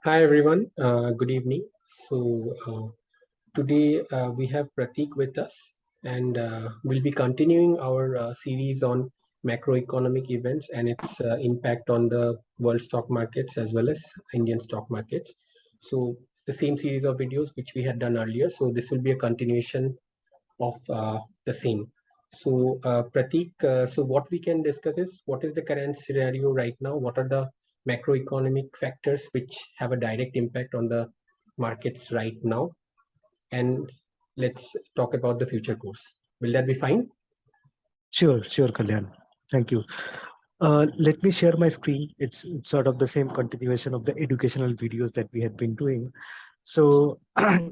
Hi everyone, good evening. Today we have Pratik with us, and we'll be continuing our series on macroeconomic events and its impact on the world stock markets as well as Indian stock markets. So, the same series of videos which we had done earlier. So, this will be a continuation of the same. Pratik, so what we can discuss is what is the current scenario right now? What are the macroeconomic factors which have a direct impact on the markets right now? And let's talk about the future course. Will that be fine? Sure, Kalyan. Thank you. Let me share my screen. It's sort of the same continuation of the educational videos that we had been doing. So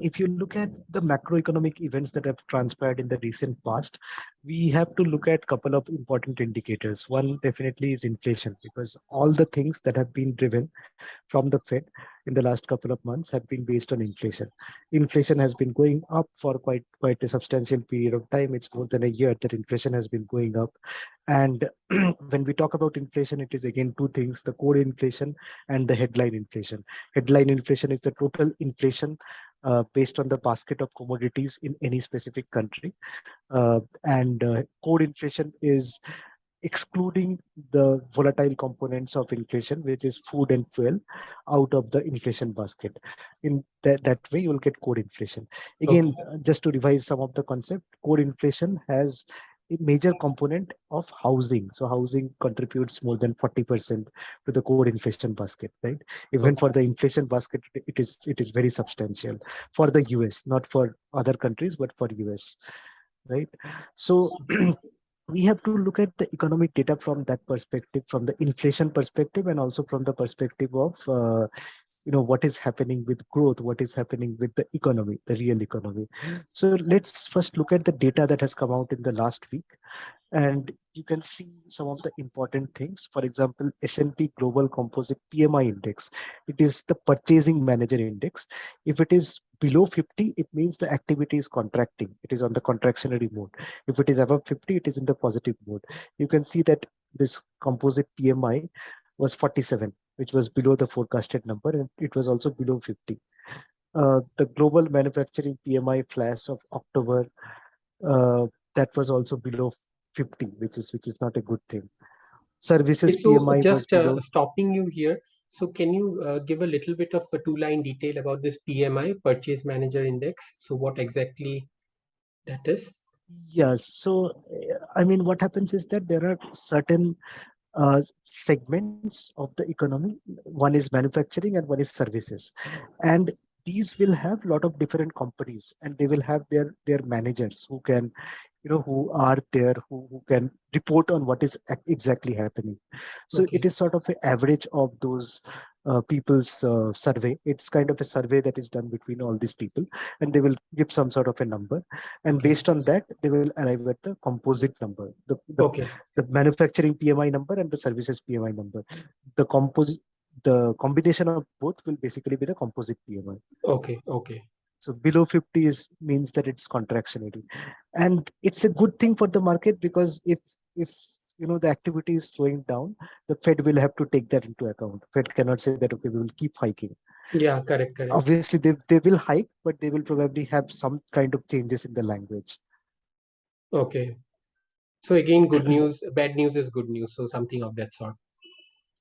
if you look at the macroeconomic events that have transpired in the recent past, we have to look at a couple of important indicators. One definitely is inflation, because all the things that have been driven from the Fed in the last couple of months have been based on inflation. Inflation has been going up for quite a substantial period of time. It's more than a year that inflation has been going up. And when we talk about inflation, it is again two things: the core inflation and the headline inflation. Headline inflation is the total inflation based on the basket of commodities in any specific country. And core inflation is excluding the volatile components of inflation, which is food and fuel, out of the inflation basket. In that way, you will get core inflation. Okay. Again, just to revise some of the concept, core inflation has a major component of housing. So housing contributes more than 40% to the core inflation basket, right? Even for Okay. the inflation basket, it is very substantial for the US, not for other countries, but for US, right? So we have to look at the economic data from that perspective, from the inflation perspective, and also from the perspective of what is happening with growth, what is happening with the economy, the real economy. So let's first look at the data that has come out in the last week, and you can see some of the important things. For example, S&P Global Composite PMI Index. It is the purchasing manager index. If it is below 50, it means the activity is contracting. It is on the contractionary mode. If it is above 50, it is in the positive mode. You can see that this composite PMI was 47, which was below the forecasted number, and it was also below 50. The global manufacturing PMI flash of October, uh, that was also below 50, which is not a good thing. Okay, Services so PMI was just below. stopping you here. So can you give a little bit of a two-line detail about this PMI, Purchase Manager Index? So what exactly that is? Yes. So, I mean, what happens is that there are certain segments of the economy. One is manufacturing and one is services, and these will have a lot of different companies, and they will have their managers who can, who are there, who can report on what is exactly happening. So it Okay. is sort of an average of those people's survey. It's kind of a survey that is done between all these people, and they will give some sort of a number, and Okay. based on that they will arrive at the composite number, Okay. the manufacturing PMI number and the services PMI number. The combination of both will basically be the composite PMI. Okay. Okay. So below 50 means that it's contractionary, and it's a good thing for the market, because if the activity is slowing down, the Fed will have to take that into account. Fed cannot say that, okay, we will keep hiking. Yeah, correct, correct. Obviously, they will hike, but they will probably have some kind of changes in the language. Okay. So again, good news, bad news is good news. So something of that sort.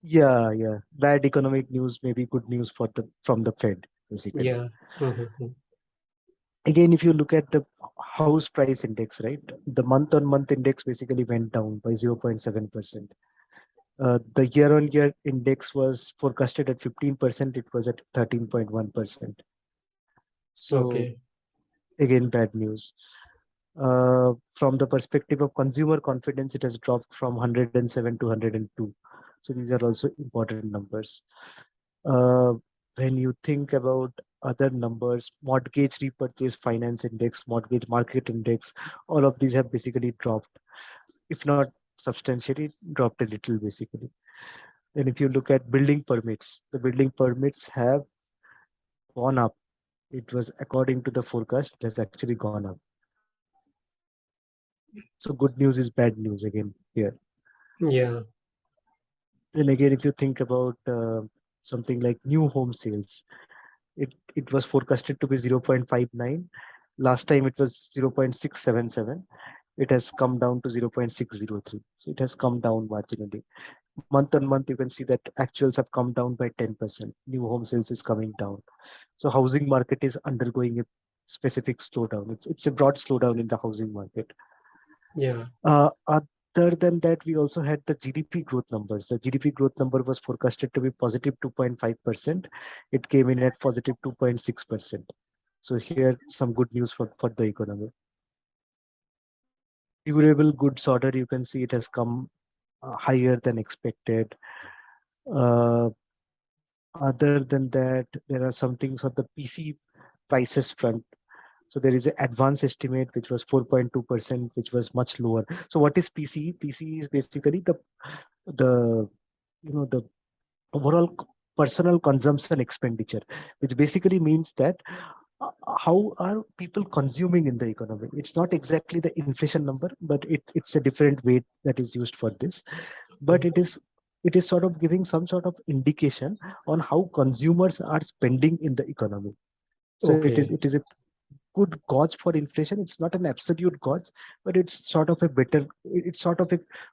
Yeah. Bad economic news may be good news from the Fed, basically. Yeah. Mm-hmm. Again, if you look at the house price index, right, the month-on-month index basically went down by 0.7%. The year-on-year index was forecasted at 15%. It was at 13.1%. So Okay. again, bad news. From the perspective of consumer confidence, it has dropped from 107 to 102. So these are also important numbers. Uh, when you think about other numbers, mortgage repurchase finance index, mortgage market index, all of these have basically dropped, if not substantially, dropped a little basically. Then if you look at building permits, the building permits have gone up. It was according to the forecast, it has actually gone up. So good news is bad news again here. Yeah. Then again, if you think about something like new home sales. It was forecasted to be 0.59. Last time it was 0.677. It has come down to 0.603. So it has come down marginally. Month on month, you can see that actuals have come down by 10%. New home sales is coming down. So housing market is undergoing a specific slowdown. It's a broad slowdown in the housing market. Yeah. Other than that, we also had the GDP growth numbers. The GDP growth number was forecasted to be positive 2.5%. It came in at positive 2.6%. So here, some good news for the economy. Durable goods order, you can see it has come higher than expected. Uh, Other than that, there are some things on the PC prices front. So there is an advance estimate which was 4.2%, which was much lower. So what is PC? PC is basically the the overall personal consumption expenditure, which basically means that how are people consuming in the economy. It's not exactly the inflation number, but it's a different weight that is used for this. But it is sort of giving some sort of indication on how consumers are spending in the economy. So Okay. it is a good gauge for inflation. It's not an absolute gauge, but it's sort of a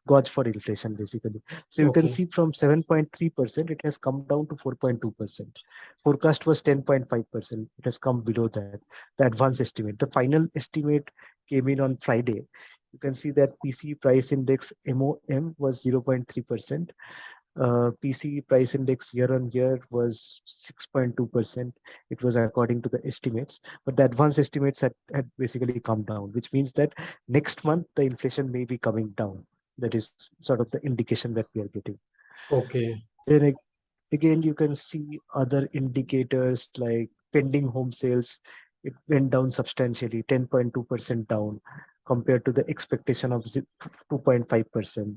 gauge for inflation basically. So you can Okay. see from 7.3%, it has come down to 4.2%. Forecast was 10.5%. It has come below that. The advanced estimate. The final estimate came in on Friday. You can see that PC price index MOM was 0.3%. PC price index year on year was 6.2%. It was according to the estimates, but the advanced estimates had basically come down, which means that next month the inflation may be coming down. That is sort of the indication that we are getting. Okay. Then again, you can see other indicators like pending home sales. It went down substantially, 10.2% down compared to the expectation of 2.5%.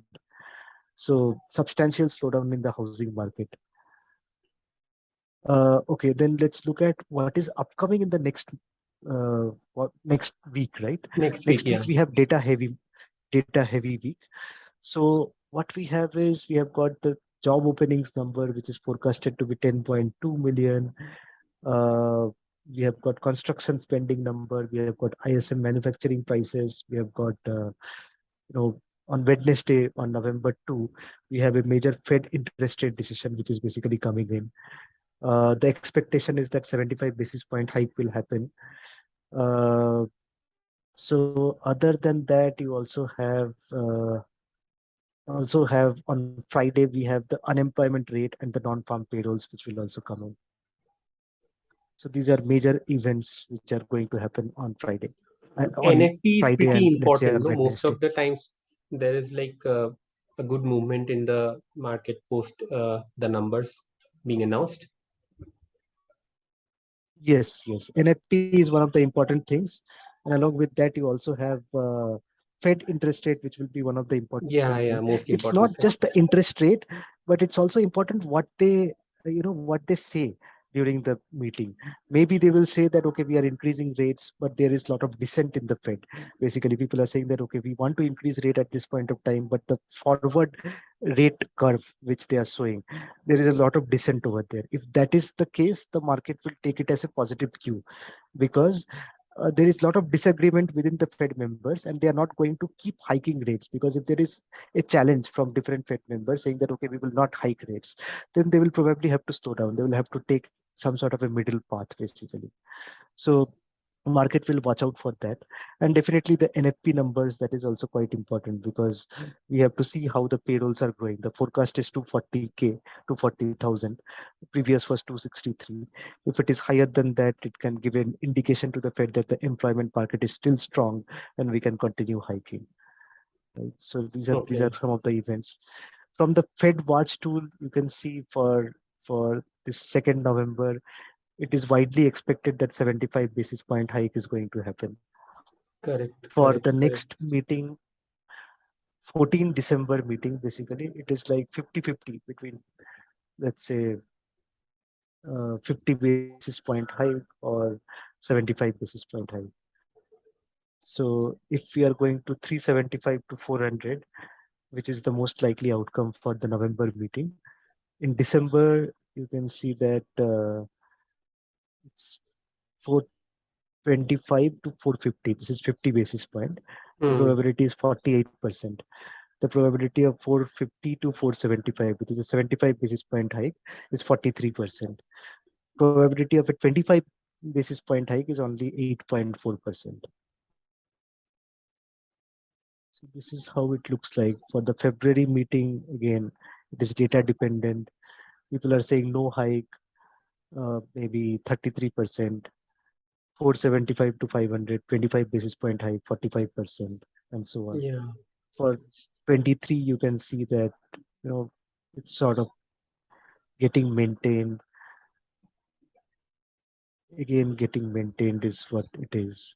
So substantial slowdown in the housing market. Okay, then let's look at what is upcoming in the next week, right? Next week. Next Yeah. week we have data heavy week. So what we have is we have got the job openings number, which is forecasted to be 10.2 million. We have got construction spending number. We have got ISM manufacturing prices. We have got on Wednesday, on November 2, we have a major Fed interest rate decision, which is basically coming in. The expectation is that 75 basis point hike will happen. So other than that, you also have on Friday, we have the unemployment rate and the non-farm payrolls, which will also come in. So these are major events which are going to happen on Friday. On NFP is Friday pretty and let's say important, on no? Most Wednesday. of the times there is like a good movement in the market post the numbers being announced. Yes. NFT is one of the important things. And along with that, you also have Fed interest rate, which will be one of the important Yeah, things. yeah, most It's important not thing. just the interest rate, but it's also important what they say during the meeting. Maybe they will say that, okay, we are increasing rates, but there is a lot of dissent in the Fed. Basically, people are saying that, okay, we want to increase rate at this point of time, but the forward rate curve, which they are showing, there is a lot of dissent over there. If that is the case, the market will take it as a positive cue, because there is a lot of disagreement within the Fed members, and they are not going to keep hiking rates, because if there is a challenge from different Fed members saying that, okay, we will not hike rates, then they will probably have to slow down. They will have to take some sort of a middle path, basically. So market will watch out for that. And definitely the NFP numbers, that is also quite important, because we have to see how the payrolls are growing. The forecast is 240k, 240,000. Previous was 263. If it is higher than that, it can give an indication to the Fed that the employment market is still strong and we can continue hiking. Right? So these are Okay, some of the events. From the Fed watch tool, you can see for this 2nd November, it is widely expected that 75 basis point hike is going to happen. correct, For correct, the correct. next meeting, 14 December meeting, basically, it is like 50-50 between, let's say, 50 basis point hike or 75 basis point hike. So if we are going to 375 to 400, which is the most likely outcome for the November meeting, in December, you can see that it's 425 to 450. This is 50 basis point. The Hmm. probability is 48%. The probability of 450 to 475, which is a 75 basis point hike, is 43%. Probability of a 25 basis point hike is only 8.4%. So this is how it looks like for the February meeting. Again, it is data dependent. People are saying no hike, maybe 33%, 475 to 500, 25 basis point hike, 45%, and so on. Yeah. For 23, you can see that, it's sort of getting maintained. Again, getting maintained is what it is.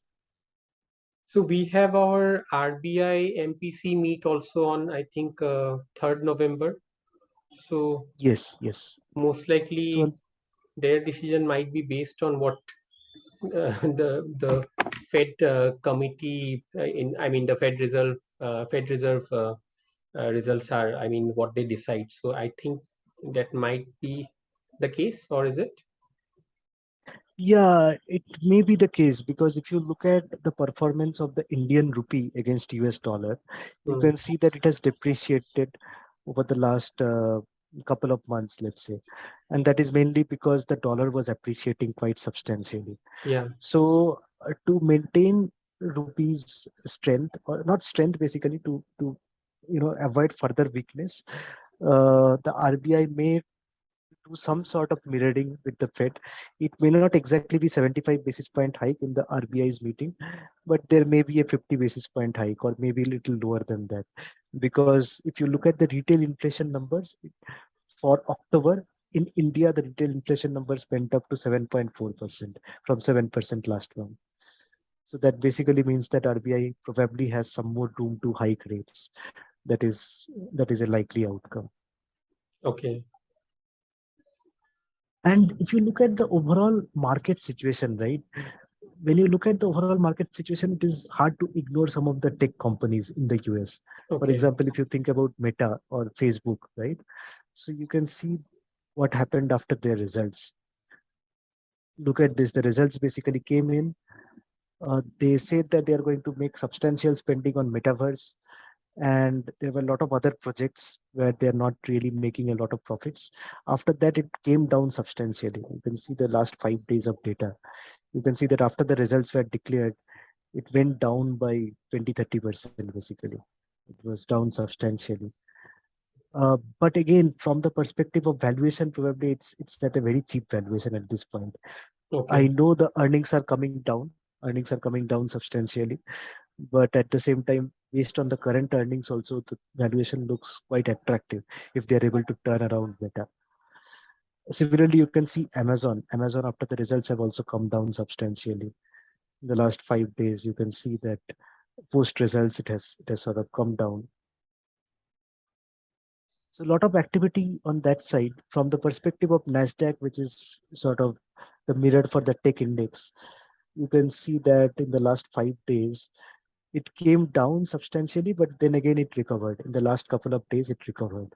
So we have our RBI MPC meet also on, I think, 3rd November. So Yes, yes. most So likely their decision might be based on what the Fed committee I mean the Fed Reserve results are, I mean, what they decide. So I think that might be the case, or is it? yeah, it may be the case because if you look at the performance of the Indian rupee against US dollar, you Hmm. can see that it has depreciated over the last couple of months, let's say. And that is mainly because the dollar was appreciating quite substantially. Yeah. So to maintain rupee's strength, or not strength, basically to avoid further weakness, the RBI may do some sort of mirroring with the Fed. It may not exactly be 75 basis point hike in the RBI's meeting, but there may be a 50 basis point hike or maybe a little lower than that. Because if you look at the retail inflation numbers for October, in India, the retail inflation numbers went up to 7.4% from 7% last month. So that basically means that RBI probably has some more room to hike rates. That is a likely outcome. Okay. And if you look at the overall market situation, right? When you look at the overall market situation, it is hard to ignore some of the tech companies in the US. For Okay. example, if you think about Meta or Facebook, right? So you can see what happened after their results. Look at this. The results basically came in. They said that they are going to make substantial spending on metaverse, and there were a lot of other projects where they're not really making a lot of profits. After that, it came down substantially. You can see the last 5 days of data. You can see that after the results were declared, it went down by 20-30% basically. It was down substantially. But again, from the perspective of valuation, probably it's at a very cheap valuation at this point. I Okay. know the earnings are coming down. Earnings are coming down substantially, but at the same time, based on the current earnings, also the valuation looks quite attractive if they're able to turn around better. Similarly, you can see Amazon. Amazon, after the results, have also come down substantially. In the last 5 days, you can see that post results, it has sort of come down. So a lot of activity on that side. From the perspective of NASDAQ, which is sort of the mirror for the tech index, you can see that in the last 5 days, it came down substantially, but then again it recovered. In the last couple of days, it recovered.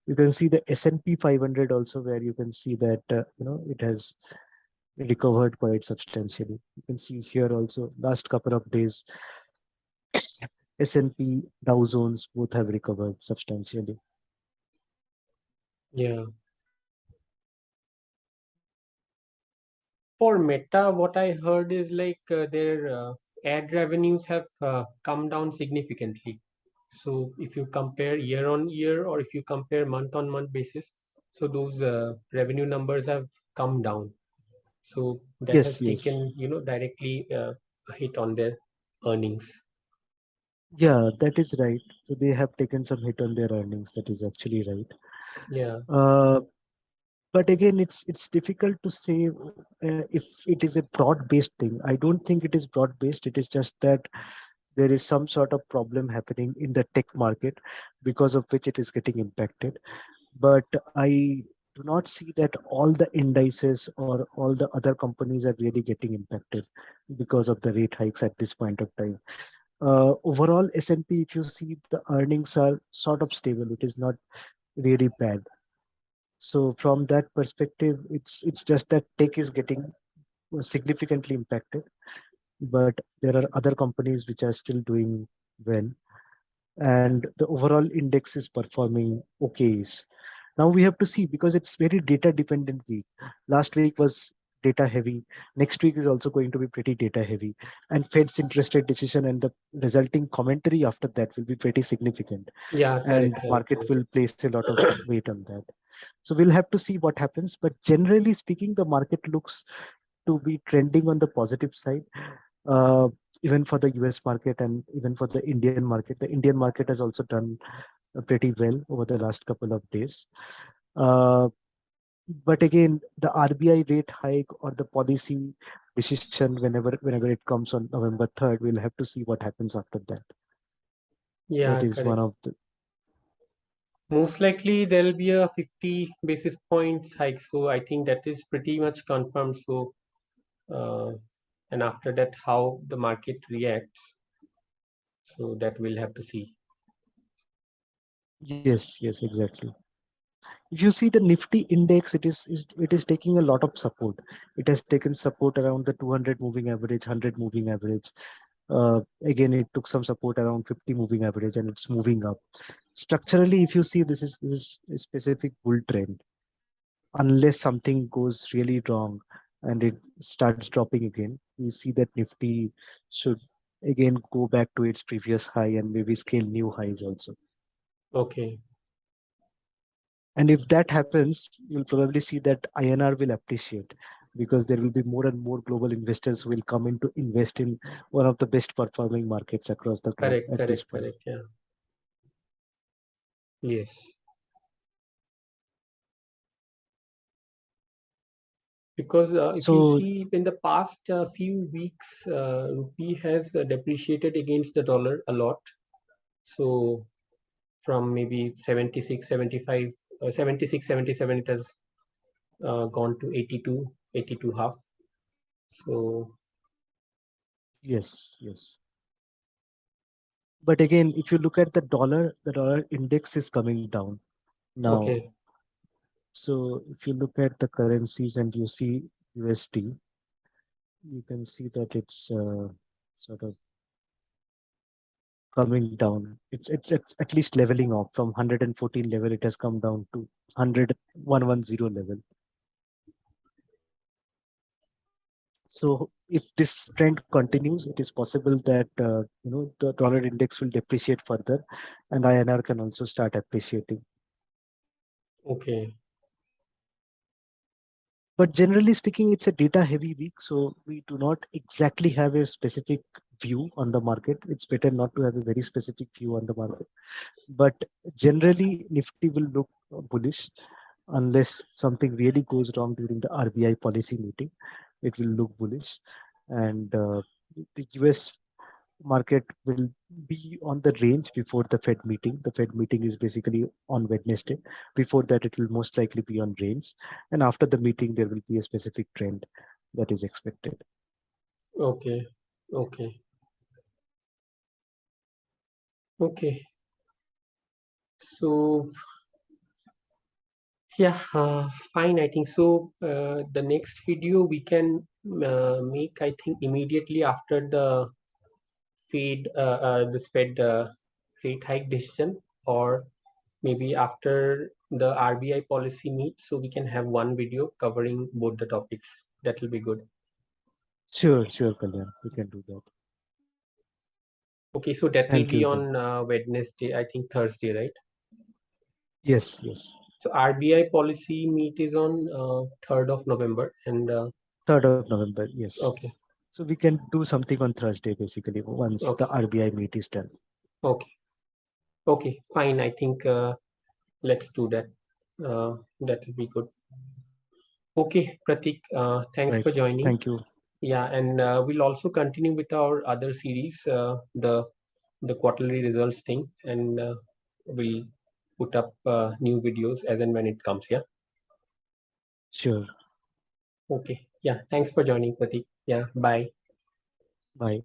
You can see the S&P 500 also, where you can see that it has recovered quite substantially. You can see here also last couple of days, S&P, Dow Jones both have recovered substantially. Yeah. For Meta, what I heard is like their ad revenues have come down significantly. So if you compare year on year or if you compare month on month basis, so those revenue numbers have come down. So that has Yes, yes. taken, directly a hit on their earnings. Yeah, that is right. So they have taken some hit on their earnings. That is actually right. Yeah. Uh, but again, it's difficult to say if it is a broad-based thing. I don't think it is broad-based. It is just that there is some sort of problem happening in the tech market because of which it is getting impacted. But I do not see that all the indices or all the other companies are really getting impacted because of the rate hikes at this point of time. Overall, S&P, if you see, the earnings are sort of stable. It is not really bad. So from that perspective, it's just that tech is getting significantly impacted, but there are other companies which are still doing well, and the overall index is performing okay. Now we have to see, because it's very data dependent week. Last week was data heavy. Next week is also going to be pretty data heavy, and Fed's interest rate decision and the resulting commentary after that will be pretty significant, Yeah, correct, and correct. market will place a lot of weight on that. So we'll have to see what happens, but generally speaking, the market looks to be trending on the positive side, uh, even for the US market and even for the Indian market. The Indian market has also done pretty well over the last couple of days. Uh, but again, the RBI rate hike or the policy decision, whenever it comes on November 3rd, we'll have to see what happens after that. Yeah, That is one correct. of the. Most likely there'll be a 50 basis points hike. So I think that is pretty much confirmed. So, and after that, how the market reacts. So that we'll have to see. Yes, yes, exactly. If you see the Nifty index, it is taking a lot of support. It has taken support around the 200 moving average, 100 moving average. Again, it took some support around 50 moving average, and it's moving up. Structurally, if you see, this is a specific bull trend. Unless something goes really wrong and it starts dropping again, we see that Nifty should again go back to its previous high and maybe scale new highs also. Okay. And if that happens, you'll probably see that INR will appreciate, because there will be more and more global investors who will come in to invest in one of the best performing markets across the globe Correct, at this correct, point. correct. Yeah. Yes. Because if you So see in the past few weeks, rupee has depreciated against the dollar a lot. So from maybe 76, 75, 76, 77, it has gone to 82, 82 half. So, yes, yes. But again, if you look at the dollar index is coming down now. okay, So if you look at the currencies and you see USD, you can see that it's sort of coming down. It's at least leveling off from 114 level. It has come down to 110 level. So if this trend continues, it is possible that the dollar index will depreciate further, and INR can also start appreciating. okay, But generally speaking, it's a data heavy week, so we do not exactly have a specific view on the market. It's better not to have a very specific view on the market. But generally, Nifty will look bullish unless something really goes wrong during the RBI policy meeting. It will look bullish, and the US market will be on the range before the Fed meeting. The Fed meeting is basically on Wednesday. Before that, it will most likely be on range. And after the meeting, there will be a specific trend that is expected. okay, okay, okay. So, yeah, fine. I think so. The next video we can make, I think, immediately after the this Fed rate hike decision, or maybe after the RBI policy meet, so we can have one video covering both the topics. That will be good. Sure, sure, Kalyan. We can do that. Okay, so that will Thank be you then. on Wednesday, I think Thursday, right? Yes, yes. So RBI policy meet is on 3rd of November, and 3rd of November, yes. okay, So we can do something on Thursday, basically, once the okay, RBI meet is done. okay, okay, fine. I think let's do that. That will be good. Okay, Pratik, thanks Right. for joining. Thank you. Yeah, and we'll also continue with our other series, the quarterly results thing, and we'll put up new videos as and when it comes. Yeah. Sure. Okay. Yeah. Thanks for joining, Pratik. Yeah. Bye. Bye.